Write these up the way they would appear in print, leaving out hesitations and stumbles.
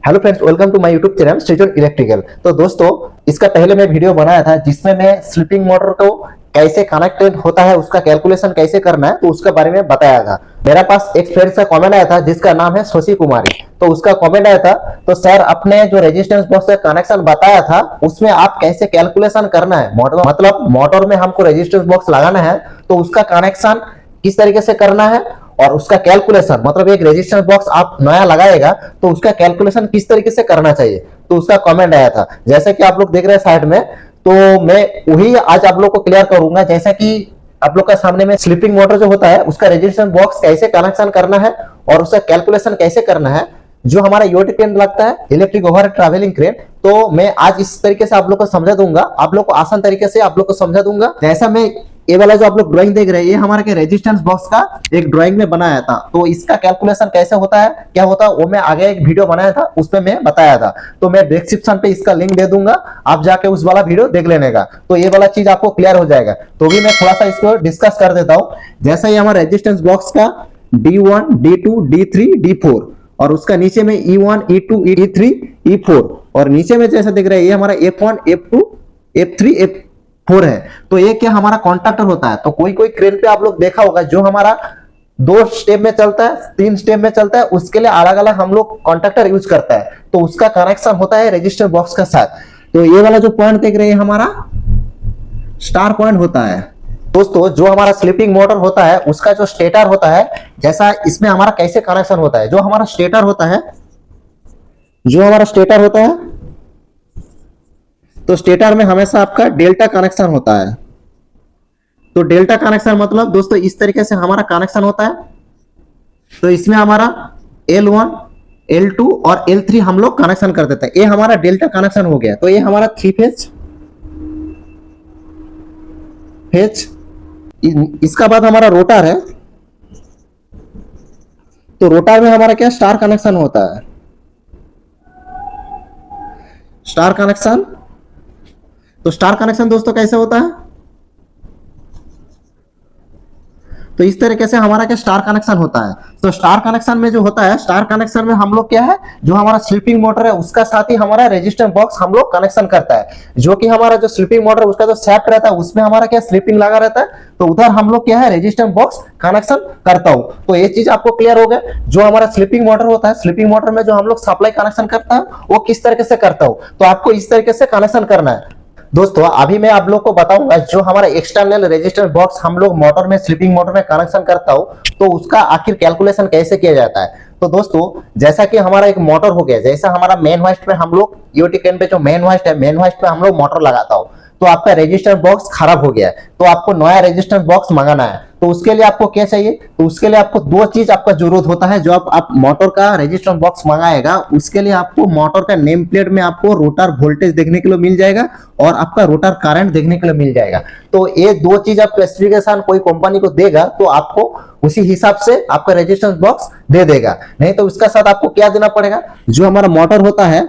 Hello friends, welcome to my YouTube channel Srijan electrical. तो दोस्तों, इसका पहले मैं वीडियो बनाया था जिसमें मैं स्लीपिंग मोटर को कैसे कनेक्टेड होता है, उसका कैलकुलेशन कैसे करना है, तो उसके बारे में बताया था। मेरा पास एक फ्रेंड का कमेंट आया था जिसका नाम है शशि कुमारी। तो उसका कमेंट आया था, तो सर अपने जो रेजिस्टेंस बॉक्स का कनेक्शन बताया था उसमें आप कैसे कैलकुलेशन करना है, मतलब मोटर में हमको रेजिस्टेंस बॉक्स लगाना है तो उसका कनेक्शन किस तरीके से करना है और उसका कैलकुलेशन, मतलब एक रेजिस्टेंस बॉक्स आप नया लगाएगा तो उसका कैलकुलेशन किस तरीके से करना चाहिए, तो उसका कमेंट आया था। जैसे कि आप लोग देख रहे हैं साइड में, तो मैं वही आज आप लोग को क्लियर करूंगा। जैसा कि आप लोग का सामने में स्लीपिंग मोटर जो होता है उसका रेजिस्टेंस बॉक्स कैसे कनेक्शन करना है और उसका कैलकुलेशन कैसे करना है, जो हमारा यूटी क्रेन लगता है, इलेक्ट्रिक ओवर ट्रैवलिंग क्रेन। तो मैं आज इस तरीके से आप लोग को समझा दूंगा, आप लोग को आसान तरीके से आप लोग को समझा दूंगा। जैसा मैं ये वाला जो आप लोग ड्राइंग देख रहे हैं, ये हमारे के रेजिस्टेंस बॉक्स का एक ड्राइंग में बनाया था। तो इसका कैलकुलेशन कैसे होता है, क्या होता है, वो मैं आगे एक वीडियो बनाया था, उसमें मैं बताया था। तो मैं डिस्क्रिप्शन पे इसका लिंक दे दूंगा, आप जाके उस वाला वीडियो देख लेने का, तो ये वाला चीज आपको क्लियर हो जाएगा। तो भी मैं थोड़ा सा इसको डिस्कस कर देता हूँ। जैसा ये हमारा रेजिस्टेंस बॉक्स का D1, D2, D3, D4 और उसका नीचे में E1, E2, E3, E4 और नीचे में जैसा देख रहे हैं ये हमारा F1, F2, F3, F4 है। तो ये क्या हमारा कॉन्ट्रैक्टर होता है। तो कोई कोई क्रेन पे आप लोग देखा होगा जो हमारा 2 स्टेप में चलता है, 3 स्टेप में चलता है, उसके लिए अलग अलग हम लोग कॉन्ट्रैक्टर यूज करता है, तो उसका कनेक्शन होता है रजिस्टर बॉक्स के साथ। तो ये वाला जो पॉइंट देख रहे हैं हमारा स्टार पॉइंट होता है। दोस्तों, जो हमारा स्लीपिंग मोटर होता है उसका जो स्टेटर होता है, जैसा इसमें हमारा कैसे कनेक्शन होता है, जो हमारा स्टेटर होता है, तो स्टेटर में हमेशा आपका डेल्टा कनेक्शन होता है। तो डेल्टा कनेक्शन मतलब दोस्तों इस तरीके से हमारा कनेक्शन होता है। तो इसमें हमारा L1, L2 और L3 हम लोग कनेक्शन कर देते हैं। ये हमारा डेल्टा कनेक्शन हो गया। तो ये हमारा 3 फेज, इसका बाद हमारा रोटर है। तो रोटर में हमारा क्या स्टार कनेक्शन होता है, स्टार कनेक्शन। तो स्टार कनेक्शन दोस्तों कैसे होता है, तो इस तरीके से हमारा क्या स्टार कनेक्शन होता है। तो स्टार कनेक्शन में जो होता है, स्टार कनेक्शन में हम लोग क्या है, जो हमारा स्लीपिंग मोटर है उसका साथ ही हमारा रेजिस्टेंस बॉक्स हम लोग कनेक्शन करता है। जो कि हमारा जो स्लीपिंग मोटर है उसका जो शाफ्ट रहता है उसमें हमारा क्या स्लीपिंग लगा रहता है, तो उधर हम लोग क्या है रेजिस्टेंस बॉक्स कनेक्शन करता हूं। तो ये चीज आपको क्लियर हो गया। जो हमारा स्लीपिंग मोटर होता है, स्लीपिंग मोटर में जो हम लोग सप्लाई कनेक्शन करता है वो किस तरीके से करता हूं, तो आपको इस तरीके से कनेक्शन करना है। दोस्तों, अभी मैं आप लोग को बताऊंगा जो हमारा एक्सटर्नल रेजिस्टेंस बॉक्स हम लोग मोटर में, स्लीपिंग मोटर में कनेक्शन करता हूं, तो उसका आखिर कैलकुलेशन कैसे किया जाता है। तो दोस्तों, जैसा कि हमारा एक मोटर हो गया, जैसा हमारा मेन होस्ट पे हम लोग यूटी कैन पे जो मेन होस्ट है, मेन होस्ट पे हम लोग मोटर लगाता हूं, तो आपका रेजिस्टेंस बॉक्स खराब हो गया है, तो आपको नया रेजिस्टेंस बॉक्स मंगाना है। तो उसके लिए आपको क्या चाहिए, तो उसके लिए आपको 2 चीज आपका जरूरत होता है। जो आप मोटर का रेजिस्टेंस बॉक्स मंगाएगा उसके लिए आपको मोटर का नेम प्लेट में आपको रोटर वोल्टेज देखने के लिए मिल जाएगा और आपका रोटर करंट देखने के लिए मिल जाएगा। तो ये 2 चीज आप स्पेसिफिकेशन कोई कंपनी को देगा तो आपको उसी हिसाब से आपका रेजिस्टेंस बॉक्स दे देगा। नहीं तो उसका साथ आपको क्या देना पड़ेगा, जो हमारा मोटर होता है,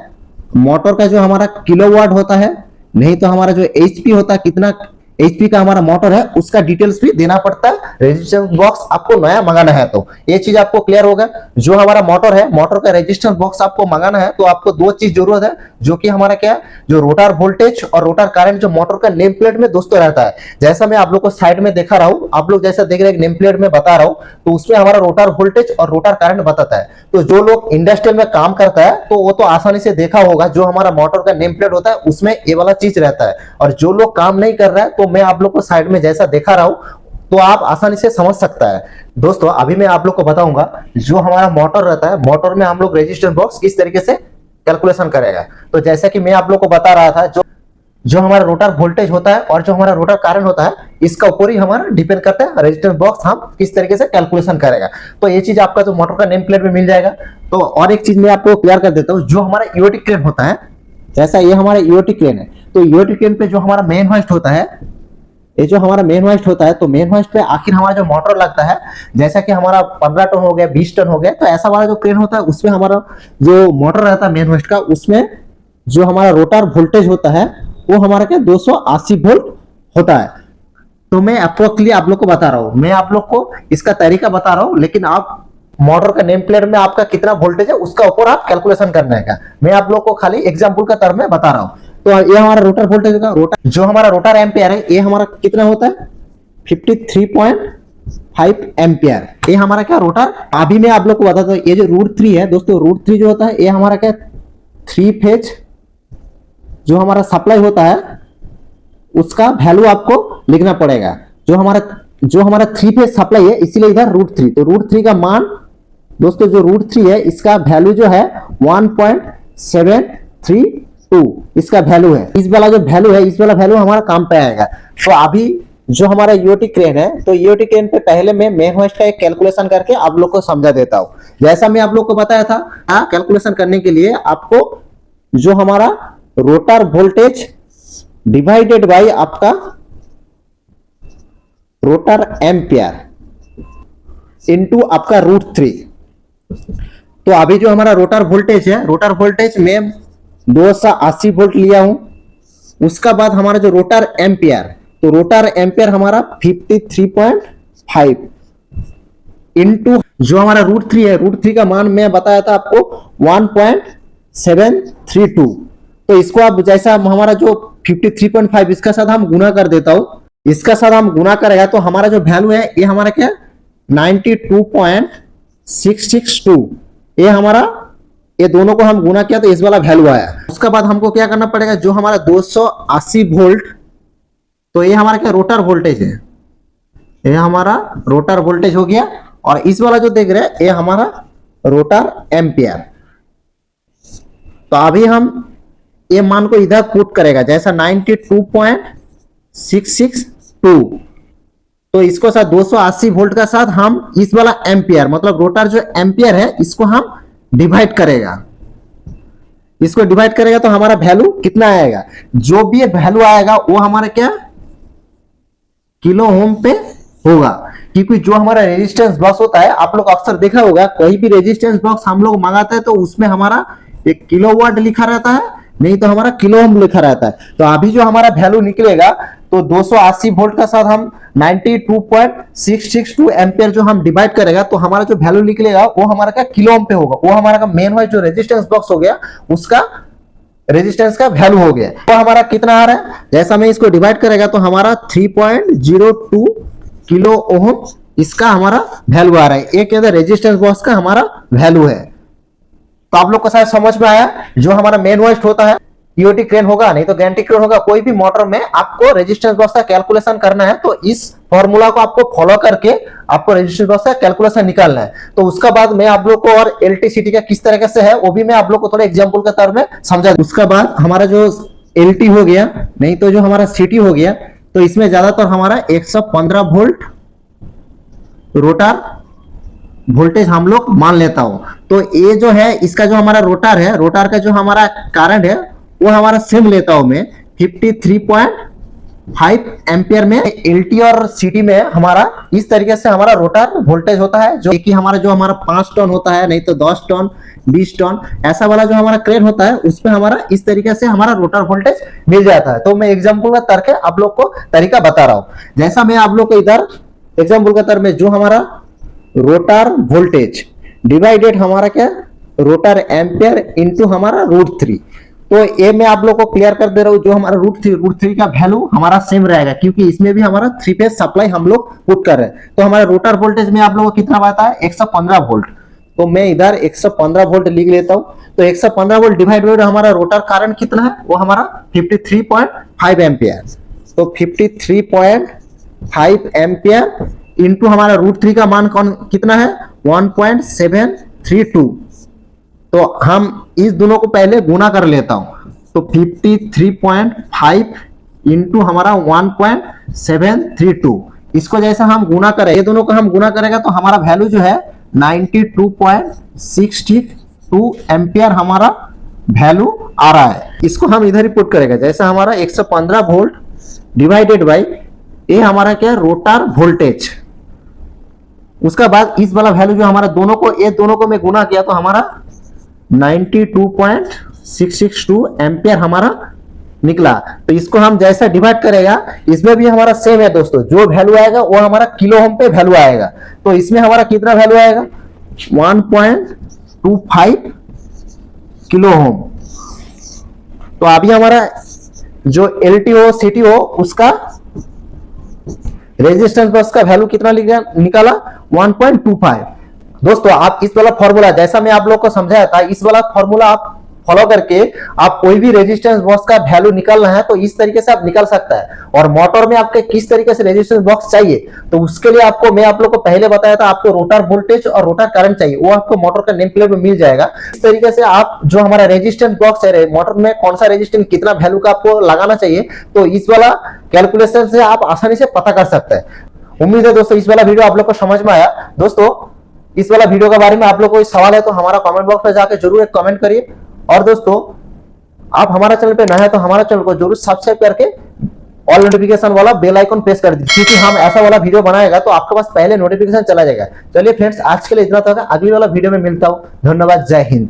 मोटर का जो हमारा किलोवाट होता है, नहीं तो हमारा जो एचपी होता है, कितना एचपी का हमारा मोटर है, उसका डिटेल्स भी देना पड़ता है। रेजिस्टेंस बॉक्स आपको नया मंगाना है तो ये चीज आपको क्लियर होगा। जो हमारा मोटर है, मोटर का रेजिस्टेंस बॉक्स आपको मंगाना है तो आपको 2 चीज जरूरत है, जो कि हमारा क्या है, जो रोटर वोल्टेज और रोटर करंट जो मोटर का नेम प्लेट में दोस्तों रहता है। जैसा मैं आप लोग को साइड में दिखा रहा हूं, आप लोग जैसा देख रहे हैं नेम प्लेट में बता रहा हूं, तो उसमें हमारा रोटर वोल्टेज और रोटर करंट बताता है। तो जो लोग इंडस्ट्रियल में काम करता है तो वो तो आसानी से देखा होगा, जो हमारा मोटर का नेम प्लेट होता है उसमें ये वाला चीज रहता है। और जो लोग काम नहीं कर रहा है, तो मैं आप लोग को साइड में जैसा दिखा रहा हूं, तो आप आसानी से समझ सकता है। दोस्तों, अभी मैं आप लोग को बताऊंगा जो हमारा मोटर रहता है, मोटर में हम लोग रेजिस्टेंस बॉक्स किस तरीके से कैलकुलेशन करेगा। तो जैसा कि मैं आप लोग को बता रहा था, जो हमारा रोटर वोल्टेज होता है और जो हमारा रोटर करंट होता है, इसका ऊपर ही हमारा डिपेंड करता है रेजिस्टेंस बॉक्स हम किस तरीके से कैलकुलेशन करेगा। तो ये चीज आपका जो मोटर का नेम प्लेट में मिल जाएगा। तो और एक चीज मैं आपको क्लियर कर देता हूं, जो हमारा ईओटी क्रेन होता है, जैसा ये हमारा ईओटी क्रेन है, तो ईओटी क्रेन पे जो हमारा मेन होस्ट होता है, ये जो हमारा मेन होस्ट होता है, तो मेन होस्ट पे आखिर हमारा जो मोटर लगता है, जैसा कि हमारा 15 टन हो गया, 20 टन हो गया, तो ऐसा वाला जो क्रेन होता है उसमें हमारा जो मोटर रहता है मेन होस्ट का, उसमें जो हमारा रोटर वोल्टेज होता है वो हमारा क्या 280 वोल्ट होता है। तो मैं अप्रोक्सली आप लोग को बता रहा हूं, मैं आप लोग को इसका तरीका बता रहा हूं, लेकिन आप मोटर का नेम प्लेट में आपका कितना वोल्टेज है उसका ऊपर आप कैलकुलेशन करना है। मैं आप लोग को खाली एग्जांपल का तरह में बता रहा हूं। तो ये हमारा रोटर वोल्टेज का रोटर जो हमारा रोटर एम्पियर है ये हमारा कितना होता है 53.5 एम्पियर। ये हमारा क्या रोटर। अभी मैं आप लोग को बताता हूं ये जो √3 है दोस्तों, √3 जो होता है ये हमारा क्या 3 फेज जो हमारा सप्लाई होता है उसका वैल्यू आपको लिखना पड़ेगा। जो हमारा 3 फेज सप्लाई है इसीलिए इधर √3। तो √3 का मान दोस्तों जो √3 है इसका वैल्यू जो है 1.732 इसका वैल्यू है। इस वाला जो वैल्यू है इस वाला वैल्यू हमारा काम पे आएगा। तो अभी जो हमारा ईओटी क्रेन है तो ईओटी क्रेन पे पहले मैं मेन होस्ट का एक कैलकुलेशन करके आप लोग को समझा देता हूं। जैसा मैं आप लोग को बताया था कैलकुलेशन करने के लिए आपको जो हमारा रोटर वोल्टेज डिवाइडेड बाय आपका रोटर एम्पियर इनटू आपका √3। तो अभी जो हमारा रोटर वोल्टेज है रोटर वोल्टेज में 280 वोल्ट लिया हूं। उसका बाद हमारा जो रोटर एम्पियर तो रोटर एम्पियर हमारा 53.5 इनटू जो हमारा √3 है √3 का मान मैं बताया था आपको 1.732। तो इसको आप जैसा हमारा जो 53.5 इसका साथ हम गुना कर देता हूं। इसका साथ हम गुना करेगा तो हमारा जो वैल्यू है ये हमारा क्या 92.662। ये हमारा ये दोनों को हम गुना किया तो इस वाला वैल्यू आया। उसके बाद हमको क्या करना पड़ेगा जो हमारा 280 वोल्ट तो ये हमारा क्या रोटर वोल्टेज है। ये हमारा रोटर वोल्टेज हो गया और इस वाला जो देख रहे हैं ये हमारा रोटर एम्पियर। तो अभी हम ये मान को इधर पुट करेगा जैसा 92.662। तो इसको साथ 280 वोल्ट का साथ हम इस वाला एम्पियर मतलब रोटर जो एम्पियर है इसको हम डिवाइड करेगा। इसको डिवाइड करेगा तो हमारा वैल्यू कितना आएगा। जो भी ये वैल्यू आएगा वो हमारा क्या किलो ओम पे होगा। क्योंकि जो हमारा रेजिस्टेंस बॉक्स होता है आप लोग अक्सर देखा होगा कोई भी रेजिस्टेंस बॉक्स हम लोग मंगाते हैं तो उसमें हमारा एक किलोवाट लिखा रहता है नहीं तो हमारा किलो ओम लिखा रहता है। तो अभी जो हमारा वैल्यू निकलेगा तो 280 वोल्ट का साथ हम 92.662 एम्पियर जो हम डिवाइड करेगा तो हमारा जो वैल्यू निकलेगा वो हमारा क्या किलो ओम पे होगा। वो हमारा का मेन है जो रेजिस्टेंस बॉक्स हो गया उसका रेजिस्टेंस का वैल्यू हो गया। तो हमारा कितना आ रहा है जैसा मैं इसको डिवाइड करेगा तो हमारा 3.02 किलो ओम इसका हमारा वैल्यू आ रहा है। एक अंदर रेजिस्टेंस बॉक्स का हमारा वैल्यू है। तो आप लोग को शायद समझ में आया। जो हमारा मेन वॉइस्ट होता है ईओटी क्रेन होगा नहीं तो गैंटी क्रेन होगा कोई भी मोटर में आपको रेजिस्टेंस बॉक्स का कैलकुलेशन करना है तो इस फॉर्मूला को आपको फॉलो करके आपको रेजिस्टेंस बॉक्स का कैलकुलेशन निकालना है। तो उसका बाद मैं आप लोग को और एलटीसीटी का किस तरीके से है वो भी मैं आप लोग को थोड़ा एग्जांपल के तौर में समझा। उसका बाद हमारा जो एलटी हो गया नहीं तो जो हमारा सिटी हो गया तो इसमें ज्यादातर हमारा 115 वोल्ट रोटर वोल्टेज हम लोग मान लेता हूं। तो ये जो है इसका जो हमारा रोटर है रोटर का जो हमारा करंट है वो हमारा सेम लेता हूं मैं 53.5 एम्पियर में। एलटी और सिटी में हमारा इस तरीके से हमारा रोटर वोल्टेज होता है जो कि हमारा जो हमारा 5 टन होता है नहीं तो 10 टन 20 टन ऐसा वाला जो हमारा क्रेन होता है उसमें हमारा इस तरीके से हमारा रोटर वोल्टेज मिल जाता है। तो मैं एग्जांपल का करके आप लोग को तरीका बता रहा हूं। जैसा मैं आप लोग को इधर एग्जांपल का तरह में जो हमारा रोटर वोल्टेज डिवाइडेड हमारा क्या रोटर एम्पियर इनटू हमारा √3। तो ये मैं आप लोग को क्लियर कर दे रहा हूं। जो हमारा √3 का वैल्यू हमारा सेम रहेगा क्योंकि इसमें भी हमारा 3 फेज सप्लाई हम लोग पुट कर रहे हैं। तो हमारा रोटर वोल्टेज में आप लोगों को कितना आता है 115 वोल्ट। तो मैं इधर 115 वोल्ट लिख लेता हूं। तो 115 वोल्ट डिवाइड बाय हमारा रोटर करंट कितना है वो हमारा 53.5 एम्पियर। तो 53.5 एम्पियर इनटू हमारा √3 का मान कौन कितना है 1.732। तो हम इस दोनों को पहले गुना कर लेता हूं। तो 53.5 इंटू हमारा 1.732 इसको जैसा हम गुना करें ये दोनों को हम गुना करेगा तो हमारा वैल्यू जो है 92.62 एम्पियर हमारा वैल्यू आ रहा है। इसको हम इधर ही पुट करेगा जैसा हमारा 115 वोल्ट डिवाइडेड बाय ये हमारा क्या रोटर वोल्टेज। उसका बाद इस वाला वैल्यू जो हमारा दोनों को मैं गुना किया तो हमारा 92.662 एम्पियर हमारा निकला। तो इसको हम जैसा डिवाइड करेगा इसमें भी हमारा सेम है दोस्तों। जो वैल्यू आएगा वो हमारा किलो ओम पे वैल्यू आएगा। तो इसमें हमारा कितना वैल्यू आएगा 1.25 किलो ओम। तो अभी हमारा जो LTO CTO उसका रेजिस्टेंस बॉक्स का वैल्यू कितना निकाला 1.25। दोस्तों आप इस वाला फॉर्मूला, जैसा मैं आप लोग को समझाया था, इस वाला फॉर्मूला आप फॉलो करके आप कोई भी रेजिस्टेंस बॉक्स का वैल्यू निकालना है तो इस तरीके से आप निकाल सकता है। और मोटर में आपके किस तरीके से रेजिस्टेंस बॉक्स चाहिए, तो उसके लिए आपको, मैं आप लोग को पहले बताया था, आपको रोटर वोल्टेज और रोटर करंट चाहिए, वो आपको मोटर का नेम प्लेट में मिल जाएगा। इस तरीके से आप जो हमारा रेजिस्टेंस बॉक्स है, मोटर में कौन सा रेजिस्टेंस कितना वैल्यू का आपको लगाना चाहिए, तो इस वाला कैलकुलेशन से आप आसानी से पता कर सकते हैं। उम्मीद है दोस्तों इस वाला वीडियो आप लोग को समझ में आया। दोस्तों इस वाला वीडियो के बारे में आप लोग को कोई सवाल है तो हमारा कमेंट बॉक्स में जाकर जरूर एक कमेंट करिए। और दोस्तों आप हमारा चैनल पे नए हैं तो हमारा चैनल को जरूर सब्सक्राइब करके ऑल नोटिफिकेशन वाला बेल आइकन प्रेस कर दीजिए, क्योंकि हम ऐसा वाला वीडियो बनाएगा तो आपके पास पहले नोटिफिकेशन चला जाएगा। चलिए फ्रेंड्स, आज के लिए इतना तक, अगली वाला वीडियो में मिलता हूं। धन्यवाद, जय हिंद।